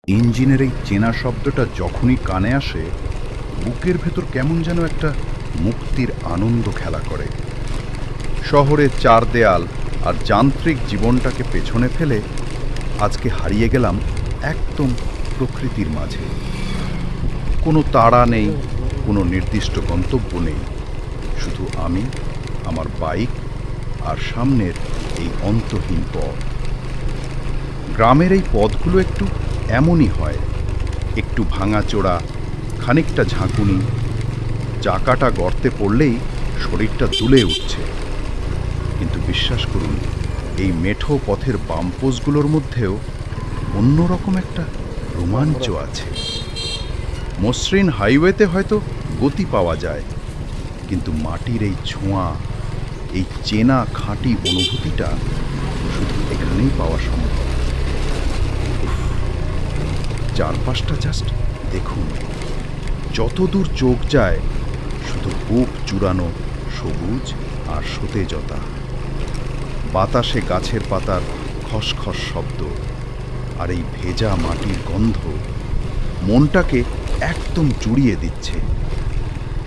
ইঞ্জিনের এই চেনা শব্দটা যখনই কানে আসে, বুকের ভেতর কেমন যেন একটা মুক্তির আনন্দ খেলা করে। শহরের চার দেয়াল আর যান্ত্রিক জীবনটাকে পেছনে ফেলে আজকে হারিয়ে গেলাম একদম প্রকৃতির মাঝে। কোনো তাড়া নেই, কোনো নির্দিষ্ট গন্তব্য নেই, শুধু আমি, আমার বাইক আর সামনের এই অন্তহীন পথ। গ্রামের এই পথগুলো একটু এমনই হয়, একটু ভাঙাচোরা, খানিকটা ঝাঁকুনি, চাকাটা গর্তে পড়লেই শরীরটা দুলে উঠছে। কিন্তু বিশ্বাস করুন, এই মেঠো পথের বামপোস্টগুলোর মধ্যেও অন্যরকম একটা রোমাঞ্চ আছে। মসৃণ হাইওয়েতে হয়তো গতি পাওয়া যায়, কিন্তু মাটির এই ছোঁয়া, এই চেনা খাঁটি অনুভূতিটা শুধু এখানেই পাওয়া সম্ভব। চারপাশটা জাস্ট দেখুন, যতদূর চোখ যায় শুধু বুক জুড়ানো সবুজ আর সতেজতা। বাতাসে গাছের পাতার খসখস শব্দ আর এই ভেজা মাটির গন্ধ মনটাকে একদম জুড়িয়ে দিচ্ছে।